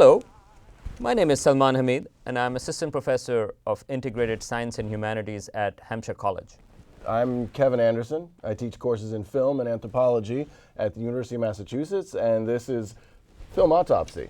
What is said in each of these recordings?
Hello, my name is Salman Hamid, and I'm Assistant Professor of Integrated Science and Humanities at Hampshire College. I'm Kevin Anderson. I teach courses in film and anthropology at the University of Massachusetts, and this is Film Autopsy.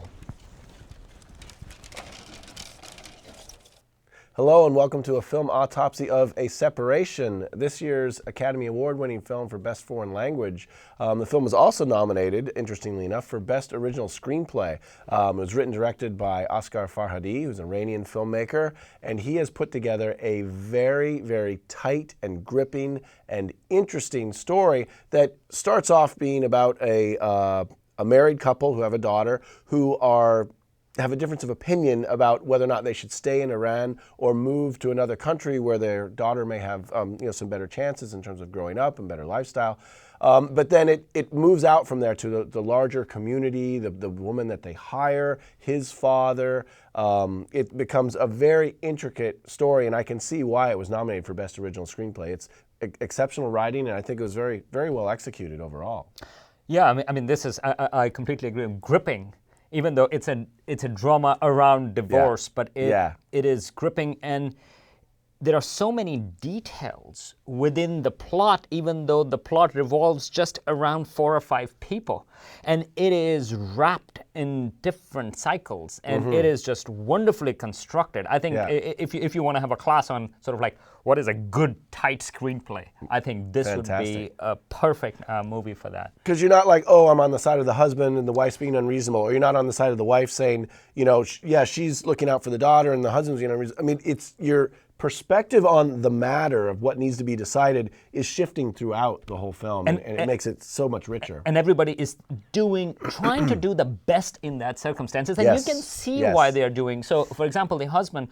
Hello and welcome to a film autopsy of A Separation, this year's Academy Award-winning film for Best Foreign Language. The film was also nominated, interestingly enough, for Best Original Screenplay. It was written and directed by Asghar Farhadi, who's an Iranian filmmaker, and he has put together a very, very tight and gripping and interesting story that starts off being about a married couple who have a daughter who have a difference of opinion about whether or not they should stay in Iran or move to another country where their daughter may have some better chances in terms of growing up and better lifestyle. But then it moves out from there to the larger community, the woman that they hire, his father. It becomes a very intricate story, and I can see why it was nominated for Best Original Screenplay. It's exceptional writing, and I think it was very, very well executed overall. Yeah, I mean, this is I completely agree. Gripping. Even though it's a drama around divorce, but it is gripping, and there are so many details within the plot, even though the plot revolves just around 4 or 5 people, and it is wrapped in different cycles, and it is just wonderfully constructed. I think if you want to have a class on sort of like what is a good tight screenplay, I think this would be a perfect movie for that. Because you're not like, oh, I'm on the side of the husband and the wife's being unreasonable, or you're not on the side of the wife saying, she's looking out for the daughter and the husband's being unreasonable. I mean, it's your perspective on the matter of what needs to be decided is shifting throughout the whole film, and it makes it so much richer. And everybody is trying to do the best in that circumstances, and you can see why they are doing. So, for example, the husband,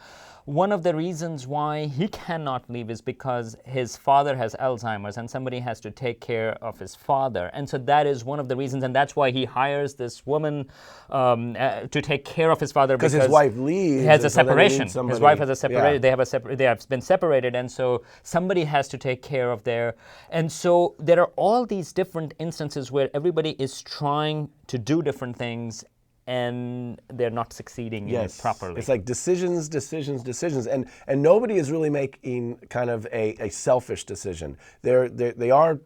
one of the reasons why he cannot leave is because his father has Alzheimer's and somebody has to take care of his father. And so that is one of the reasons, and that's why he hires this woman to take care of his father, because his wife leaves. He has a separation. His wife has a separation. They have been separated, and so somebody has to take care of their. And so there are all these different instances where everybody is trying to do different things, and they're not succeeding in it properly. It's like decisions, and nobody is really making kind of a selfish decision. They are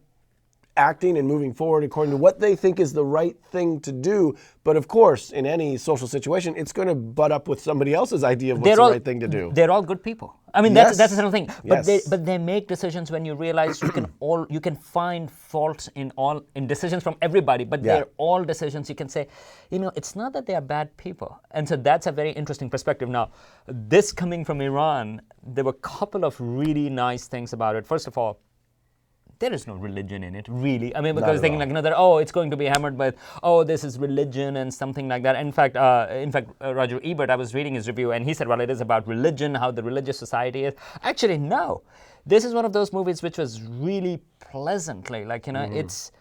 acting and moving forward according to what they think is the right thing to do. But of course, in any social situation, it's going to butt up with somebody else's idea of what's the right thing to do. They're all good people. I mean, that's the sort of thing. But they make decisions when you realize you can find faults in decisions from everybody. But they're all decisions. You can say, it's not that they are bad people. And so that's a very interesting perspective. Now, this coming from Iran, there were a couple of really nice things about it. First of all, there is no religion in it, really. I mean, because thinking it's going to be hammered by, this is religion and something like that. In fact, Roger Ebert, I was reading his review, and he said, well, it is about religion, how the religious society is. Actually, no. This is one of those movies which was really pleasantly, it's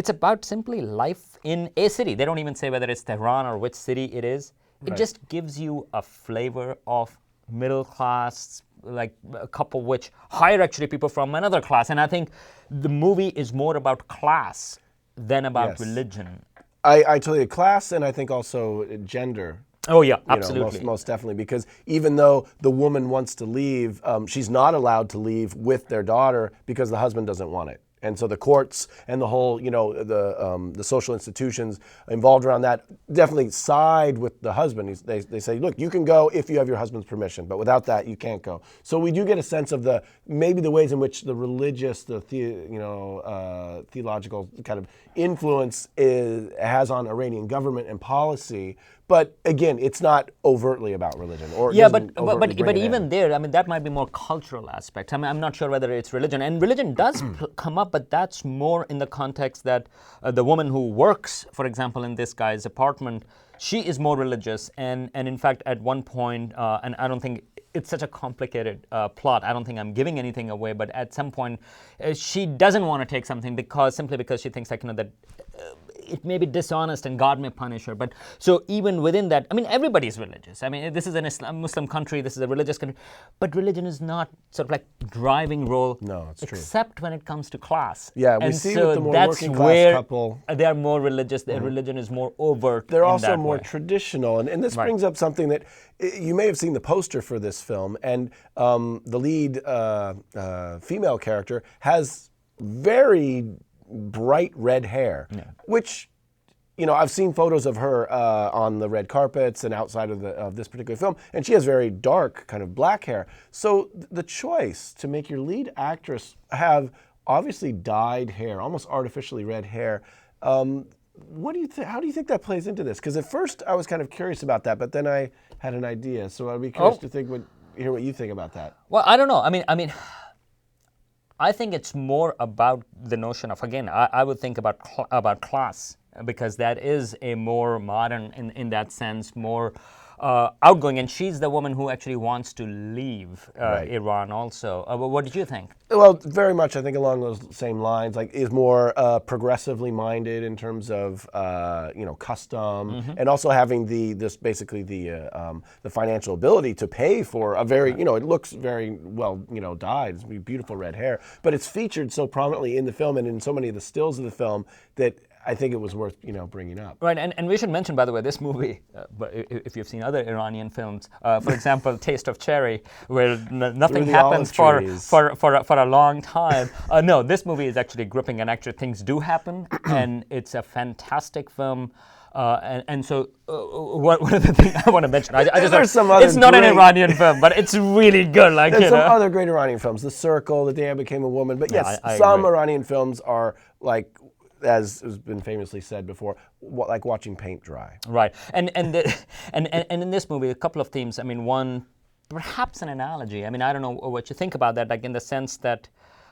about simply life in a city. They don't even say whether it's Tehran or which city it is. It just gives you a flavor of middle class, like a couple which hire actually people from another class. And I think the movie is more about class than about religion. I totally agree. Class, and I think also gender. Oh yeah, absolutely. Most definitely, because even though the woman wants to leave, she's not allowed to leave with their daughter because the husband doesn't want it. And so the courts and the whole, the social institutions involved around that definitely side with the husband. They say, look, you can go if you have your husband's permission, but without that, you can't go. So we do get a sense of maybe the ways in which the religious, theological kind of influence has on Iranian government and policy. But again, it's not overtly about religion. But even there, I mean, that might be more cultural aspect. I mean, I'm not sure whether it's religion. And religion does come up, but that's more in the context that the woman who works, for example, in this guy's apartment, she is more religious. And in fact, at one point, and I don't think it's such a complicated plot. I don't think I'm giving anything away, but at some point, she doesn't want to take something simply because she thinks that it may be dishonest and God may punish her. But so even within that, I mean, everybody is religious. I mean, this is a Muslim country, this is a religious country, but religion is not sort of like driving role. No, it's true. Except when it comes to class. Yeah, we and see so with the more that's working class where couple. they are more religious. Their religion is more overt. They're in also that more way. traditional, and this brings up something that you may have seen the poster for this film, and the lead female character has very bright red hair, which, you know, I've seen photos of her on the red carpets and outside of this particular film, and she has very dark, kind of black hair. So the choice to make your lead actress have obviously dyed hair, almost artificially red hair, what do you how do you think that plays into this? Because at first I was kind of curious about that, but then I had an idea. So I'd be curious to hear what you think about that. Well, I don't know. I mean, I think it's more about the notion of, again, I would think about class, because that is a more modern, in that sense, more outgoing, and she's the woman who actually wants to leave Iran also. What did you think? Well, very much, I think, along those same lines. Like, is more progressively minded in terms of you know, custom, and also having the financial ability to pay for a very, you know, it looks very well, you know, dyed. It's beautiful red hair, but it's featured so prominently in the film and in so many of the stills of the film that I think it was worth, you know, bringing up. Right, and we should mention, by the way, this movie, if you've seen other Iranian films, for example, Taste of Cherry, where nothing happens for a long time. No, this movie is actually gripping, and actually things do happen, and it's a fantastic film. And so, one of the things I want to mention, it's not an Iranian film, but it's really good. Like, there's some other great Iranian films, The Circle, The Day I Became a Woman. But yes, some Iranian films are like, as has been famously said before, like watching paint dry. Right, and in this movie, a couple of themes. I mean, one, perhaps an analogy. I mean, I don't know what you think about that. Like, in the sense that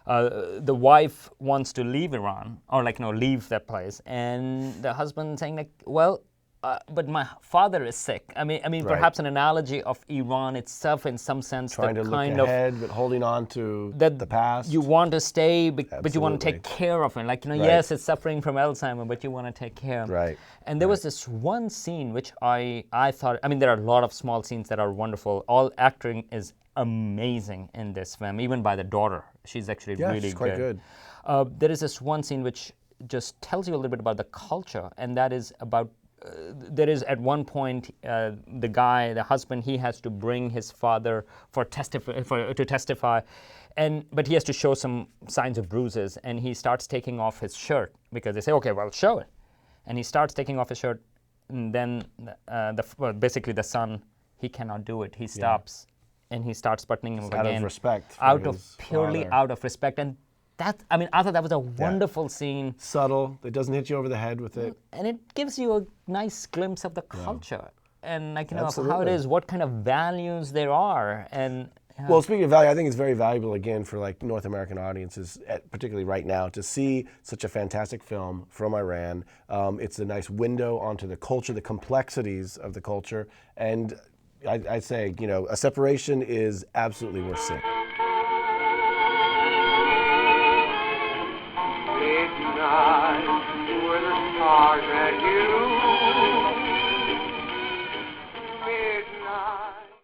the wife wants to leave Iran, or like, you know, leave that place, and the husband saying like, well, but my father is sick. I mean, perhaps an analogy of Iran itself in some sense. Trying to look ahead, but holding on to the past. You want to stay, but you want to take care of it. Like, you know, yes, it's suffering from Alzheimer's, but you want to take care. Right. And there was this one scene which I thought, I mean, there are a lot of small scenes that are wonderful. All acting is amazing in this film, even by the daughter. She's actually really she's quite good. There is this one scene which just tells you a little bit about the culture, and that is about there is at one point the husband, he has to bring his father to testify, but he has to show some signs of bruises, and he starts taking off his shirt because they say, okay, well, show it, and he starts taking off his shirt, and then basically the son, he cannot do it. He stops and he starts buttoning him up again. Out of respect. Purely out of respect. And that, I mean, I thought that was a wonderful scene. Subtle. It doesn't hit you over the head with it. And it gives you a nice glimpse of the culture. And like, you know, of how it is, what kind of values there are. And well, speaking of value, I think it's very valuable, again, for like North American audiences, particularly right now, to see such a fantastic film from Iran. It's a nice window onto the culture, the complexities of the culture. And I say, you know, A Separation is absolutely worth seeing.